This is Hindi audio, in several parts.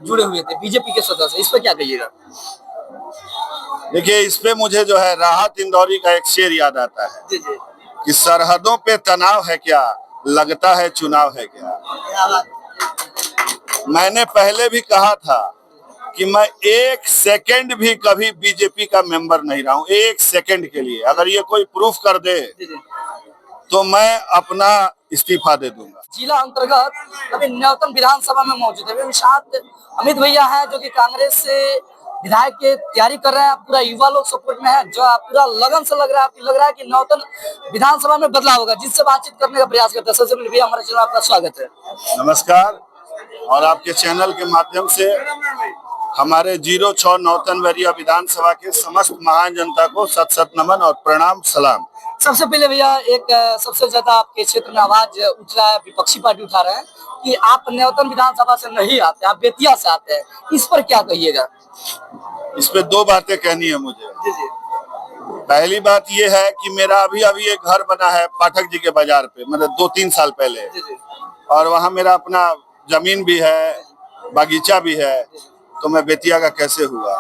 जुड़े हुए थे बीजेपी के सदस्य, इस पर क्या कहिएगा? देखिए, इस पे मुझे जो है राहत इंदौरी का एक शेर याद आता है जी जी। कि सरहदों पे तनाव है क्या, लगता है चुनाव है क्या। मैंने पहले भी कहा था कि मैं एक सेकंड भी कभी बीजेपी का मेंबर नहीं रहा हूं, एक सेकंड के लिए। अगर ये कोई प्रूफ कर दे तो मैं अपना इस्तीफा दे दूंगा। जिला अंतर्गत अभी न्यूनतम विधानसभा में मौजूद है। मेरे साथ अमित भैया हैं जो कि कांग्रेस से विधायक की तैयारी कर रहे हैं। पूरा युवा लोग सपोर्ट में है, जो पूरा लगन से लग रहा है कि न्यूनतम विधानसभा में बदलाव होगा, जिससे बातचीत करने का प्रयास करते हैं। सबसे पहले भैया हमारे चैनल आपका स्वागत है। नमस्कार। और आपके चैनल के माध्यम से हमारे 06 नौतन बैरिया विधानसभा के समस्त महान जनता को सत सत नमन और प्रणाम सलाम। सबसे पहले भैया एक सबसे ज्यादा आपके क्षेत्र में आवाज उठ रहा है, विपक्षी पार्टी उठा रहे हैं कि आप न्यूनतम विधानसभा से नहीं आते, आप बेतिया से आते हैं, इस पर क्या कहिएगा? इस पे दो बातें कहनी है मुझे। जी जी। पहली बात ये है कि मेरा अभी एक घर बना है पाठक जी के बाजार पे, मतलब 2-3 साल पहले। जी जी। और वहाँ मेरा अपना जमीन भी है, बागीचा भी है, तो मैं बेतिया का कैसे हुआ।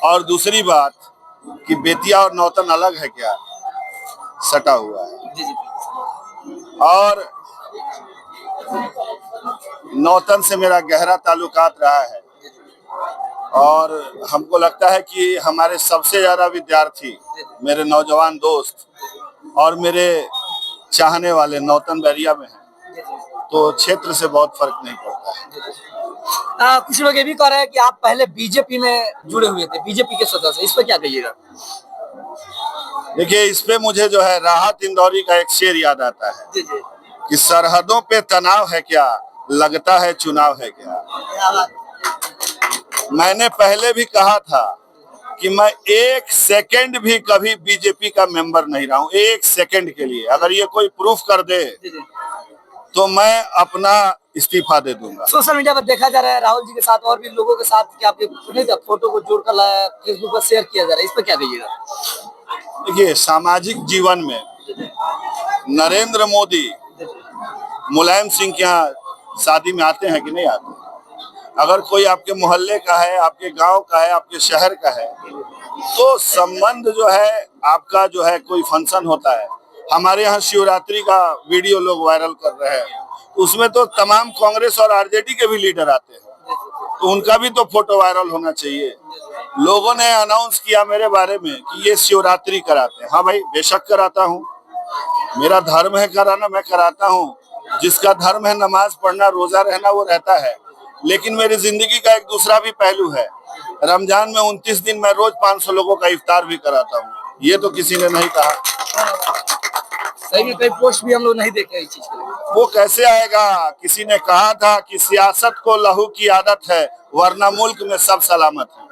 और दूसरी बात कि बेतिया और नौतन अलग है क्या, सटा हुआ है। जी जी। और नौतन से मेरा गहरा ताल्लुकात रहा है और हमको लगता है कि हमारे सबसे ज्यादा विद्यार्थी, मेरे नौजवान दोस्त और मेरे चाहने वाले नौतन बैरिया में हैं, तो क्षेत्र से बहुत फर्क नहीं पड़ता है। कुछ लोग ये भी कह रहे हैं कि आप पहले बीजेपी में जुड़े हुए थे, बीजेपी के सदस्य, इस पर क्या कहिएगा? देखिए, इस पे मुझे जो है राहत इंदौरी का एक शेर याद आता है जी जी। कि सरहदों पे तनाव है क्या, लगता है चुनाव है क्या। मैंने पहले भी कहा था कि मैं एक सेकंड भी कभी बीजेपी का मेंबर नहीं रहा हूं, एक सेकंड के लिए। अगर ये कोई प्रूफ कर दे तो मैं अपना इस्तीफा दे दूंगा। सोशल मीडिया पर देखा जा रहा है राहुल जी के साथ और भी लोगों के साथ कि आपके फोटो को जोड़कर फेसबुक पर शेयर किया जा रहा है, इस पर क्या कहिएगा? देखिए, सामाजिक जीवन में नरेंद्र मोदी मुलायम सिंह के यहाँ शादी में आते हैं कि नहीं आते? अगर कोई आपके मोहल्ले का है, आपके गांव का है, आपके शहर का है, तो संबंध जो है आपका, जो है कोई फंक्शन होता है। हमारे यहाँ शिवरात्रि का वीडियो लोग वायरल कर रहे हैं, उसमें तो तमाम कांग्रेस और आरजेडी के भी लीडर आते हैं, तो उनका भी तो फोटो वायरल होना चाहिए। लोगों ने अनाउंस किया मेरे बारे में कि ये शिवरात्रि कराते हैं। हाँ भाई, बेशक कराता हूँ, मेरा धर्म है कराना, मैं कराता हूँ। जिसका धर्म है नमाज पढ़ना, रोजा रहना, वो रहता है। लेकिन मेरी जिंदगी का एक दूसरा भी पहलू है। रमजान में 29 दिन मैं रोज 500 लोगों का इफ्तार भी कराता हूँ, ये तो किसी ने नहीं कहा। सही में कई पोस्ट भी हम लोग नहीं देखे इस चीज के लिए। वो कैसे आएगा? किसी ने कहा था कि सियासत को लहू की आदत है, वरना मुल्क में सब सलामत है।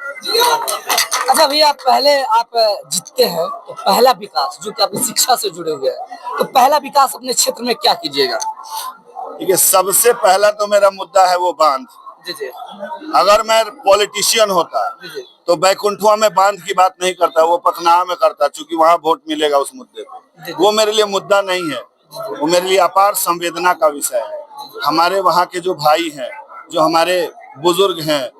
अच्छा भैया, पहले आप जीतते हैं तो पहला विकास जो कि आपकी शिक्षा से जुड़े हुए हैं, तो पहला विकास अपने क्षेत्र में क्या कीजिएगा? ठीक है, सबसे पहला तो मेरा मुद्दा है वो बांध। जी जी। अगर मैं पॉलिटिशियन होता तो बैकुंठवा में बांध की बात नहीं करता, वो पखनाहा में करता, चूंकि वहां वोट मिलेगा उस मुद्दे पे। वो मेरे लिए मुद्दा नहीं है, वो मेरे लिए अपार संवेदना का विषय है। हमारे वहाँ के जो भाई हैं, जो हमारे बुजुर्ग हैं,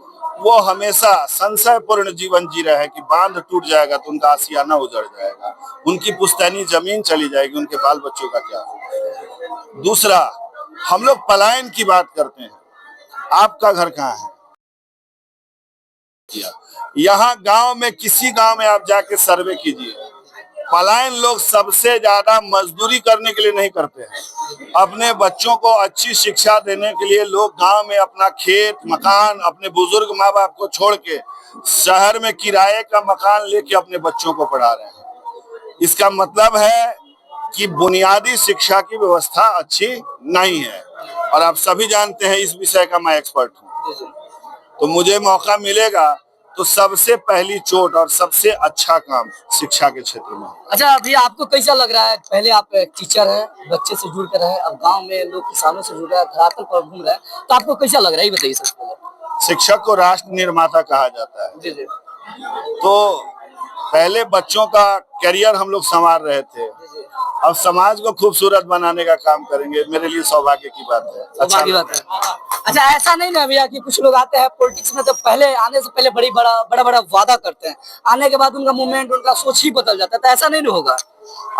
वो हमेशा संशयपूर्ण जीवन जी रहे हैं कि बांध टूट जाएगा तो उनका आशियाना उजड़ जाएगा, उनकी पुश्तैनी जमीन चली जाएगी, उनके बाल बच्चों का क्या होगा। दूसरा, हम लोग पलायन की बात करते हैं, आपका घर कहाँ है? यहाँ गांव में, किसी गांव में आप जाके सर्वे कीजिए, पलायन लोग सबसे ज्यादा मजदूरी करने के लिए नहीं करते हैं, अपने बच्चों को अच्छी शिक्षा देने के लिए लोग गांव में अपना खेत मकान, अपने बुजुर्ग माँ बाप को छोड़ के शहर में किराए का मकान लेके अपने बच्चों को पढ़ा रहे हैं। इसका मतलब है कि बुनियादी शिक्षा की व्यवस्था अच्छी नहीं है, और आप सभी जानते हैं इस विषय का मैं एक्सपर्ट हूँ। तो मुझे मौका मिलेगा तो सबसे पहली चोट और सबसे अच्छा काम शिक्षा के क्षेत्र में। अच्छा अभी आपको कैसा लग रहा है? पहले आप टीचर हैं, बच्चे से जुड़ कर रहे, अब गांव में लोग किसानों से जुड़ रहे हैं, धरातल पर घूम रहे हैं, तो आपको कैसा लग रहा है, ये बताइए सबसे पहले। शिक्षक को राष्ट्र निर्माता कहा जाता है। जी जी। तो पहले बच्चों का करियर हम लोग संवार रहे थे, अब समाज को खूबसूरत बनाने का काम करेंगे, मेरे लिए सौभाग्य की बात है। अच्छा की बात है। अच्छा, ऐसा नहीं ना भैया कि कुछ लोग आते हैं पॉलिटिक्स में तो पहले आने से पहले बड़ा बड़ा वादा करते हैं, आने के बाद उनका मूवमेंट उनका सोच ही बदल जाता है, तो ऐसा नहीं ना होगा?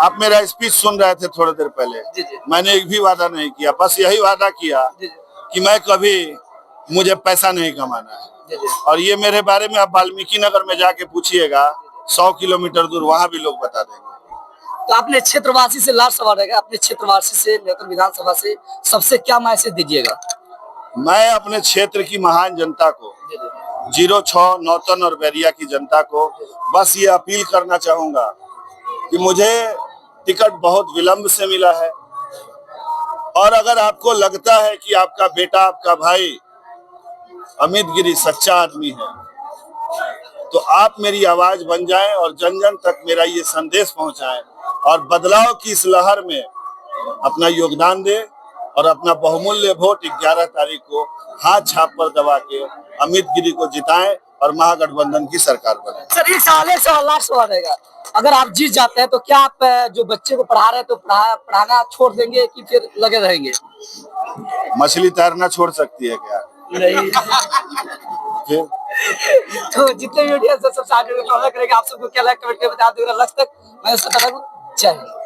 आप मेरा स्पीच सुन रहे थे थोड़ी देर पहले, जी जी मैंने एक भी वादा नहीं किया, बस यही वादा किया जी कि मैं कभी मुझे पैसा नहीं कमाना है। जी जी। और ये मेरे बारे में आप वाल्मीकि नगर में जाके पूछिएगा, 100 किलोमीटर दूर, वहां भी लोग बता देंगे। तो आपने क्षेत्रवासी से लास्ट सवाल रहेगा, अपने क्षेत्रवासी से नेत्र विधानसभा से सबसे क्या मैसेज दीजिएगा? मैं अपने क्षेत्र की महान जनता को, 06 नौतन और बैरिया की जनता को बस ये अपील करना चाहूंगा कि मुझे टिकट बहुत विलंब से मिला है, और अगर आपको लगता है कि आपका बेटा, आपका भाई अमित गिरी सच्चा आदमी है, तो आप मेरी आवाज बन जाएं और जन जन तक मेरा ये संदेश पहुंचाएं और बदलाव की इस लहर में अपना योगदान दें और अपना बहुमूल्य वोट 11 तारीख को हाथ छाप पर दबा के अमित गिरी को जिताएं और महागठबंधन की सरकार बनाएं। सर एक सवाल लास्ट सवाल रहेगा, अगर आप जीत जाते हैं तो क्या आप जो बच्चे को पढ़ा रहे हैं तो पढ़ाना छोड़ देंगे कि फिर लगे रहेंगे? मछली तैरना छोड़ सकती है क्या? नहीं। फिर तो जितने वीडियो सब साथ में करेंगे, आप सबको क्या लगा कमेंट करके बता दूंगा। तक मैं जय हिंद।